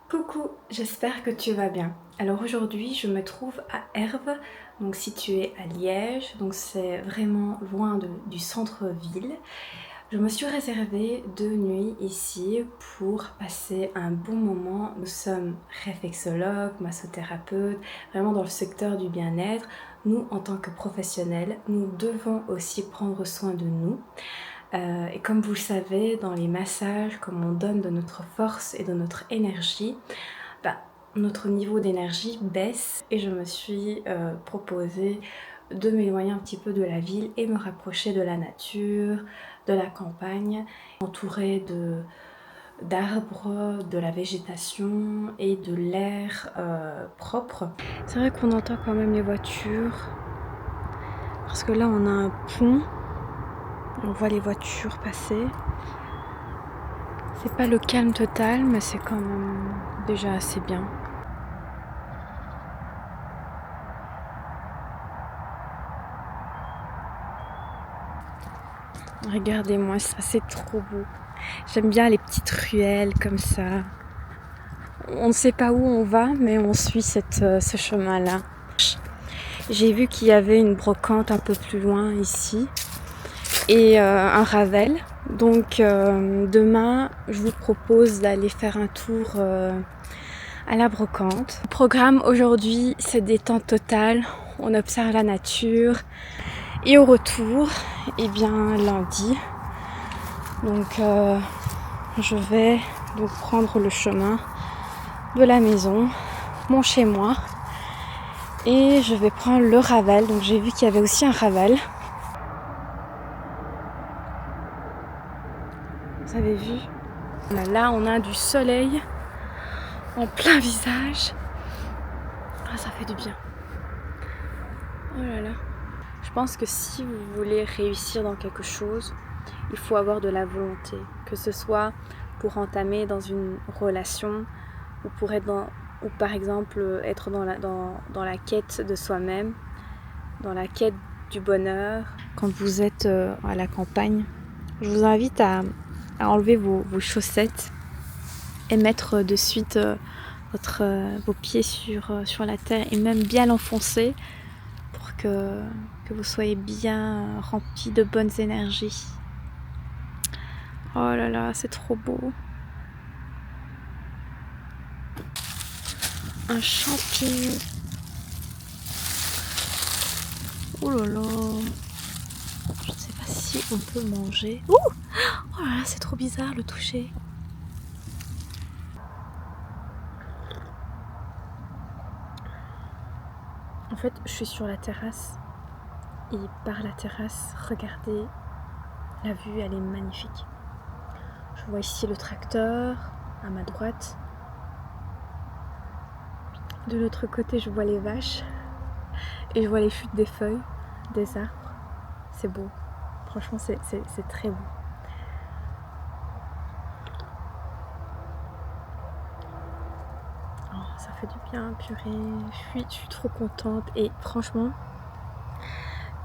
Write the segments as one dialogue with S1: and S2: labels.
S1: Coucou, j'espère que tu vas bien. Alors aujourd'hui, je me trouve à Herve, donc située à Liège, donc c'est vraiment loin du centre-ville. Je me suis réservé 2 nuits ici pour passer un bon moment. Nous sommes réflexologues, massothérapeutes, vraiment dans le secteur du bien-être. Nous, en tant que professionnels, nous devons aussi prendre soin de nous. Et comme vous le savez, dans les massages, comme on donne de notre force et de notre énergie, bah, notre niveau d'énergie baisse et je me suis proposé de m'éloigner un petit peu de la ville et me rapprocher de la nature, de la campagne, entourée d'arbres, de la végétation et de l'air propre. C'est vrai qu'on entend quand même les voitures parce que là on a un pont. On voit les voitures passer. C'est pas le calme total, mais c'est quand même déjà assez bien. Regardez-moi ça, c'est trop beau. J'aime bien les petites ruelles comme ça. On ne sait pas où on va, mais on suit ce chemin-là. J'ai vu qu'il y avait une brocante un peu plus loin ici et un Ravel. Donc demain, je vous propose d'aller faire un tour à la brocante. Le programme aujourd'hui, c'est détente totale. On observe la nature. Et au retour, eh bien lundi, donc je vais donc prendre le chemin de la maison, mon chez moi, et je vais prendre le Ravel. Donc j'ai vu qu'il y avait aussi un Ravel. Vous avez vu? Là on a du soleil en plein visage. Ah, ça fait du bien. Oh là là. Je pense que si vous voulez réussir dans quelque chose, il faut avoir de la volonté. Que ce soit pour entamer dans une relation ou pour être ou par exemple être dans la quête de soi-même, dans la quête du bonheur. Quand vous êtes à la campagne, je vous invite à enlever vos chaussettes et mettre de suite vos pieds sur la terre et même bien l'enfoncer pour que vous soyez bien remplis de bonnes énergies. Oh là là, c'est trop beau. Un champignon. Oh là là. Je ne sais pas si on peut manger. Ouh, oh là là, c'est trop bizarre le toucher. En fait, je suis sur la terrasse. Et par la terrasse, regardez, la vue, elle est magnifique. Je vois ici le tracteur à ma droite. De l'autre côté, je vois les vaches. Et je vois les chutes des feuilles, des arbres. C'est beau. Franchement, c'est très beau. Oh, ça fait du bien, purée. Je suis trop contente. Et franchement,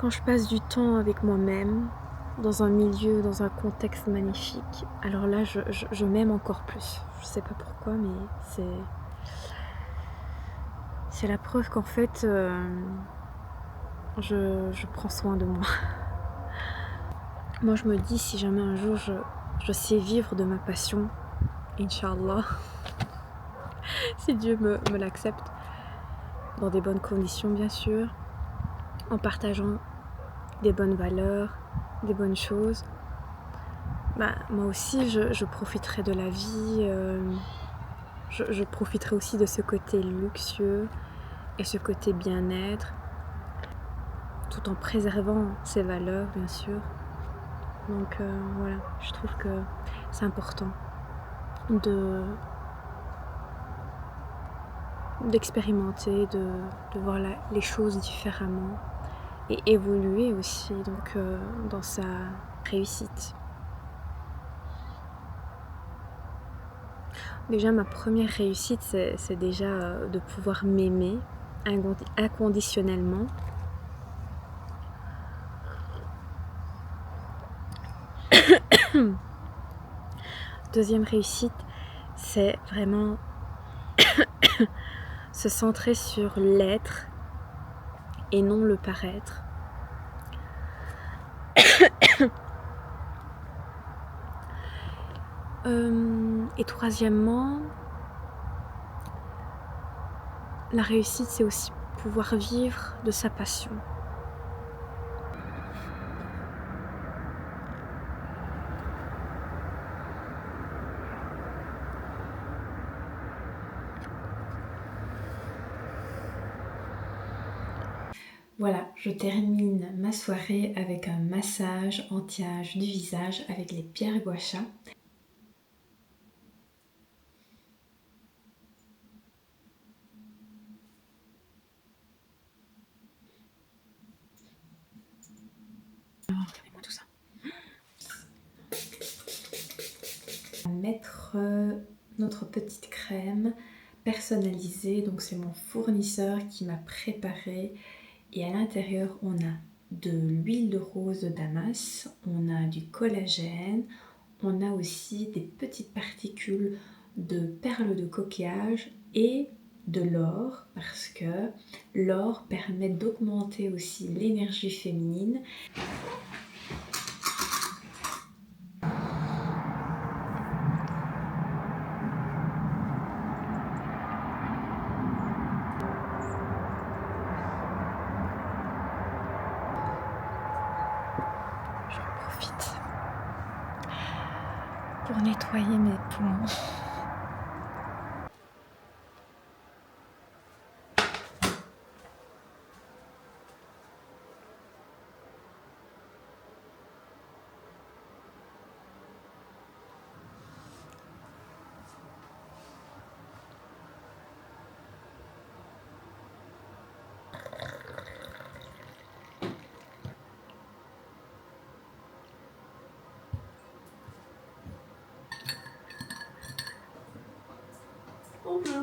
S1: quand je passe du temps avec moi-même, dans un milieu, dans un contexte magnifique, alors là, je m'aime encore plus. Je sais pas pourquoi, mais c'est la preuve qu'en fait, je prends soin de moi. Moi, je me dis, si jamais un jour je sais vivre de ma passion, Inch'Allah, si Dieu me l'accepte, dans des bonnes conditions bien sûr, en partageant des bonnes valeurs, des bonnes choses, bah, moi aussi je profiterai de la vie, je profiterai aussi de ce côté luxueux et ce côté bien-être, tout en préservant ses valeurs bien sûr. Donc voilà, je trouve que c'est important d'expérimenter, de voir les choses différemment et évoluer aussi donc dans sa réussite. Déjà ma première réussite c'est déjà de pouvoir m'aimer inconditionnellement. Deuxième réussite, c'est vraiment se centrer sur l'être et non le paraître. Et troisièmement, la réussite, c'est aussi pouvoir vivre de sa passion. Voilà, je termine ma soirée avec un massage anti-âge du visage avec les pierres gua sha. Regardez-moi tout ça. On va mettre notre petite crème personnalisée, donc c'est mon fournisseur qui m'a préparé. Et à l'intérieur, on a de l'huile de rose de Damas, on a du collagène, on a aussi des petites particules de perles de coquillage et de l'or, parce que l'or permet d'augmenter aussi l'énergie féminine. Pour nettoyer mes poumons.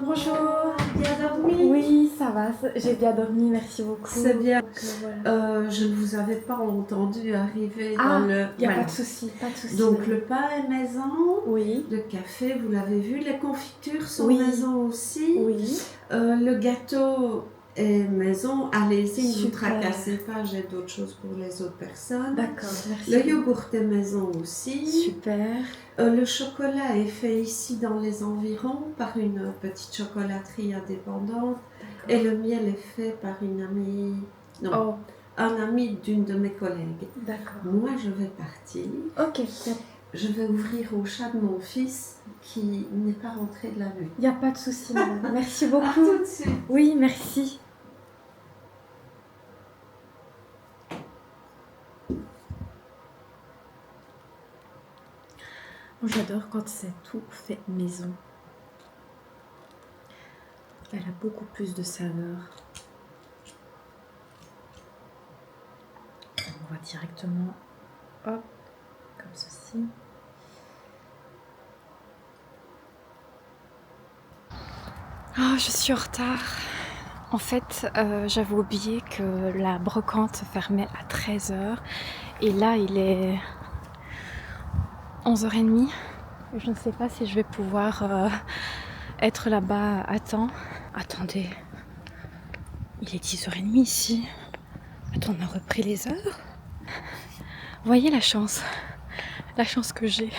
S2: Bonjour, bien dormi?
S1: Oui, ça va, j'ai bien dormi, merci beaucoup.
S2: C'est bien.
S1: Donc, voilà.
S2: Je ne vous avais pas entendu arriver
S1: Ah,
S2: dans le...
S1: il n'y a
S2: Voilà.
S1: pas de souci, pas de souci.
S2: Donc le pain est maison,
S1: Oui,
S2: le café, vous l'avez vu, les confitures sont
S1: Oui.
S2: maison aussi.
S1: oui.
S2: Le gâteau est maison, allez-y, ne vous
S1: Super.
S2: tracassez pas, j'ai d'autres choses pour les autres personnes.
S1: D'accord, merci.
S2: Le yogourt est maison aussi.
S1: Super.
S2: Le chocolat est fait ici dans les environs par une petite chocolaterie indépendante. Et le miel est fait par une amie, non,
S1: Oh,
S2: un ami d'une de mes collègues.
S1: d'accord.
S2: Moi, je vais partir.
S1: Ok,
S2: Je vais ouvrir au chat de mon fils qui n'est pas rentré de la nuit.
S1: il n'y a pas de souci, madame. Merci
S2: À
S1: beaucoup.
S2: tout de suite.
S1: Oui, merci. J'adore quand c'est tout fait maison. Elle a beaucoup plus de saveur. On va directement, hop, comme ceci. Oh, je suis en retard. En fait, j'avais oublié que la brocante fermait à 13h. Et là, il est 11h30. Je ne sais pas si je vais pouvoir être là-bas à temps. Attendez, il est 10h30 ici. Attends, on a repris les heures. Voyez la chance que j'ai.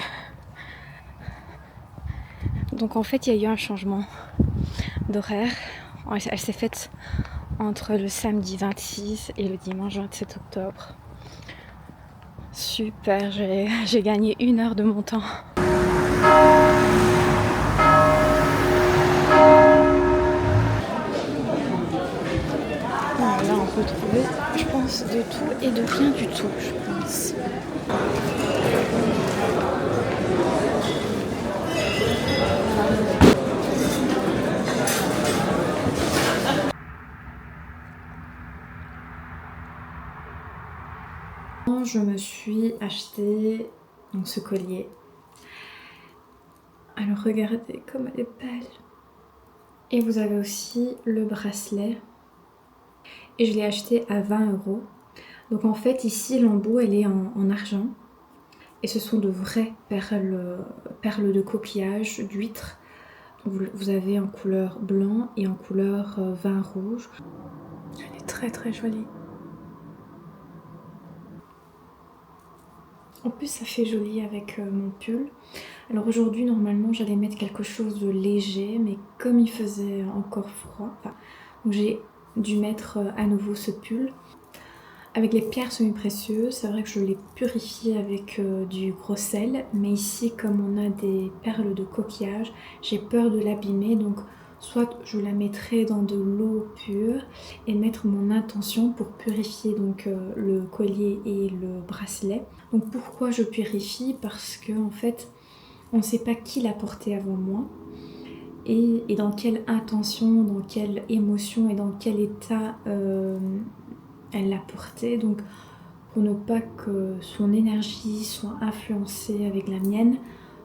S1: Donc en fait, il y a eu un changement d'horaire. Elle s'est faite entre le samedi 26 et le dimanche 27 octobre. Super, j'ai gagné 1 heure de mon temps. Là, on peut trouver, je pense, de tout et de rien du tout, je pense. Je me suis acheté donc, ce collier. Alors regardez comme elle est belle. Et vous avez aussi le bracelet. Et je l'ai acheté à 20€. Donc en fait ici l'embout elle est en argent. Et ce sont de vraies perles de coquillage, d'huîtres. vous avez en couleur blanc et en couleur vin rouge. Elle est très très jolie. En plus ça fait joli avec mon pull. Alors aujourd'hui normalement j'allais mettre quelque chose de léger, mais comme il faisait encore froid, donc j'ai dû mettre à nouveau ce pull. Avec les pierres semi-précieuses, c'est vrai que je les purifie avec du gros sel, mais ici comme on a des perles de coquillage, j'ai peur de l'abîmer, donc soit je la mettrai dans de l'eau pure et mettre mon intention pour purifier donc le collier et le bracelet. Donc pourquoi je purifie? Parce que en fait on ne sait pas qui l'a porté avant moi et dans quelle intention, dans quelle émotion et dans quel état elle l'a porté. Donc pour ne pas que son énergie soit influencée avec la mienne,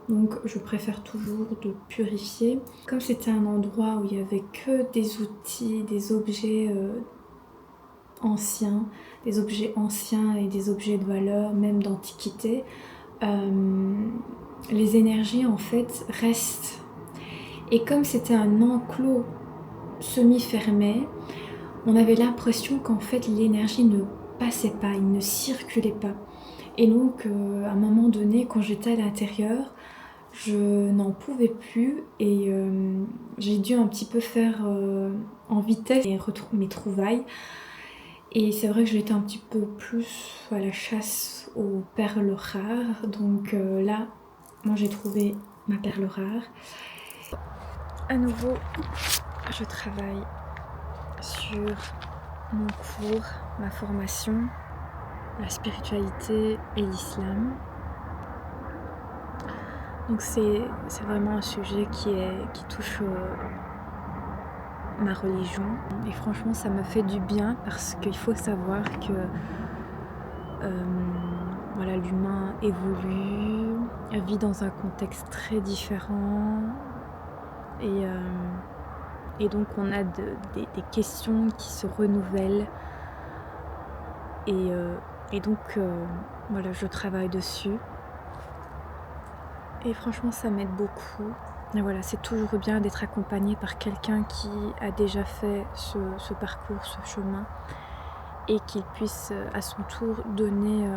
S1: donc je préfère toujours de purifier. Comme c'était un endroit où il n'y avait que des outils, des objets anciens, des objets anciens et des objets de valeur, même d'antiquité, les énergies en fait restent. Et comme c'était un enclos semi-fermé, on avait l'impression qu'en fait l'énergie ne passait pas, il ne circulait pas. Et donc à un moment donné, quand j'étais à l'intérieur, je n'en pouvais plus et j'ai dû un petit peu faire en vitesse mes trouvailles. Et c'est vrai que j'étais un petit peu plus à la chasse aux perles rares. Donc là, moi j'ai trouvé ma perle rare. À nouveau, je travaille sur mon cours, ma formation, la spiritualité et l'islam. Donc c'est vraiment un sujet qui touche ma religion. Et franchement, ça me fait du bien parce qu'il faut savoir que voilà, l'humain évolue, vit dans un contexte très différent. Et donc on a des questions qui se renouvellent et donc voilà, je travaille dessus et franchement ça m'aide beaucoup. Et voilà, c'est toujours bien d'être accompagné par quelqu'un qui a déjà fait ce parcours, ce chemin, et qu'il puisse à son tour donner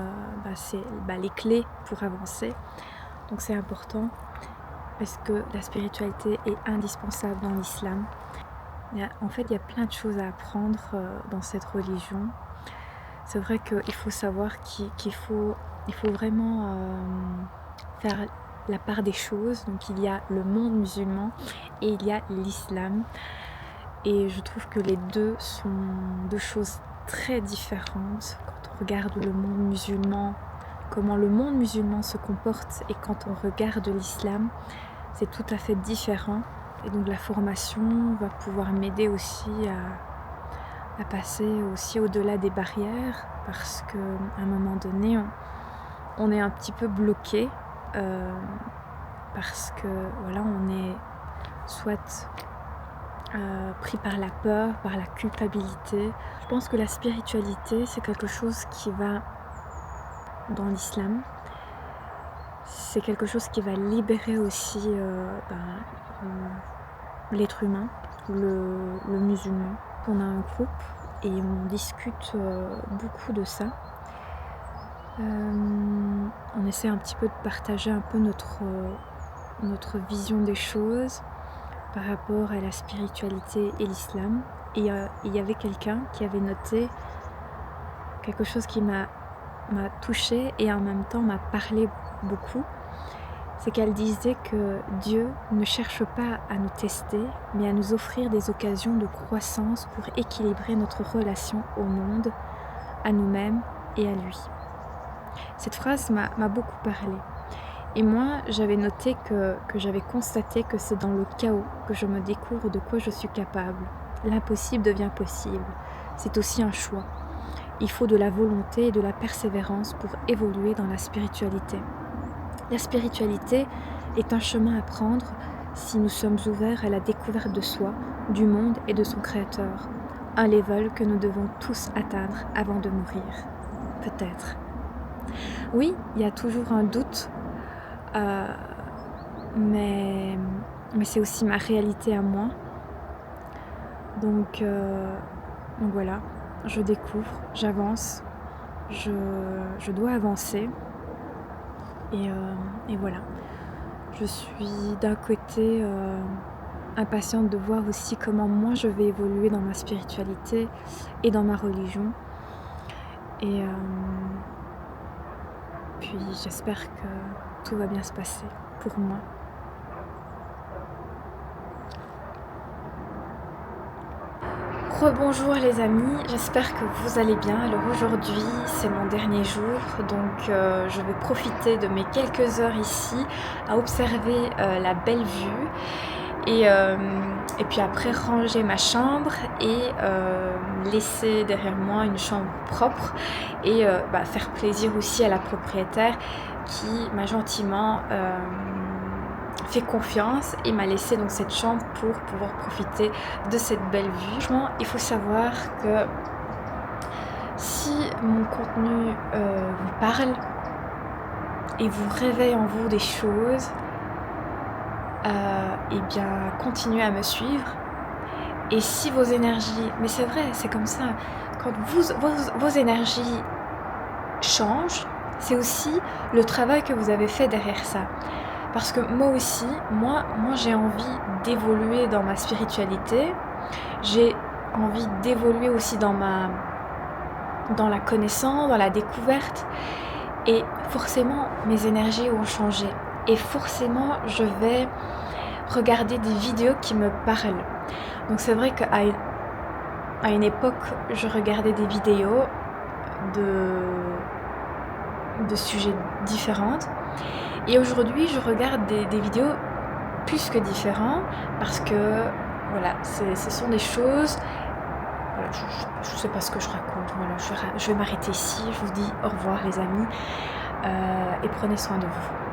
S1: les clés pour avancer. Donc c'est important parce que la spiritualité est indispensable dans l'islam. En fait, il y a plein de choses à apprendre dans cette religion. C'est vrai qu'il faut savoir qu'il faut vraiment faire la part des choses. Donc il y a le monde musulman et il y a l'islam. Et je trouve que les deux sont deux choses très différentes. Quand on regarde le monde musulman, comment le monde musulman se comporte, et quand on regarde l'islam, c'est tout à fait différent. Et donc la formation va pouvoir m'aider aussi à passer aussi au-delà des barrières, parce qu'à un moment donné, on est un petit peu bloqué parce que voilà, on est soit pris par la peur, par la culpabilité. Je pense que la spiritualité, c'est quelque chose qui va dans l'islam. C'est quelque chose qui va libérer aussi l'être humain, le musulman. On a un groupe et on discute beaucoup de ça. On essaie un petit peu de partager un peu notre vision des choses par rapport à la spiritualité et l'islam. Et il y avait quelqu'un qui avait noté quelque chose qui m'a touchée et en même temps m'a parlé beaucoup. C'est qu'elle disait que Dieu ne cherche pas à nous tester, mais à nous offrir des occasions de croissance pour équilibrer notre relation au monde, à nous-mêmes et à lui. Cette phrase m'a beaucoup parlé. Et moi, j'avais noté que j'avais constaté que c'est dans le chaos que je me découvre de quoi je suis capable. L'impossible devient possible. C'est aussi un choix. Il faut de la volonté et de la persévérance pour évoluer dans la spiritualité. La spiritualité est un chemin à prendre si nous sommes ouverts à la découverte de soi, du monde et de son créateur. Un level que nous devons tous atteindre avant de mourir. Peut-être. Oui, il y a toujours un doute, mais
S3: mais c'est aussi ma réalité à moi. Donc voilà, je découvre, j'avance, je dois avancer. Et voilà. Je suis d'un côté impatiente de voir aussi comment moi je vais évoluer dans ma spiritualité et dans ma religion. Et puis j'espère que tout va bien se passer pour moi. Rebonjour les amis, j'espère que vous allez bien. Alors aujourd'hui c'est mon dernier jour, donc je vais profiter de mes quelques heures ici à observer la belle vue et puis après ranger ma chambre et laisser derrière moi une chambre propre et faire plaisir aussi à la propriétaire qui m'a gentiment fait confiance et m'a laissé donc cette chambre pour pouvoir profiter de cette belle vue. Franchement, il faut savoir que si mon contenu vous parle et vous réveille en vous des choses, et bien continuez à me suivre. Et si vos énergies, mais c'est vrai, c'est comme ça, quand vos énergies changent, c'est aussi le travail que vous avez fait derrière ça. Parce que moi aussi, moi j'ai envie d'évoluer dans ma spiritualité, j'ai envie d'évoluer aussi dans la connaissance, dans la découverte, et forcément mes énergies ont changé. Et forcément je vais regarder des vidéos qui me parlent. Donc c'est vrai qu'à une époque, je regardais des vidéos de sujets différents. Et aujourd'hui, je regarde des vidéos plus que différentes parce que voilà, ce sont des choses. Voilà, je ne sais pas ce que je raconte. Voilà, je vais m'arrêter ici. Je vous dis au revoir les amis et prenez soin de vous.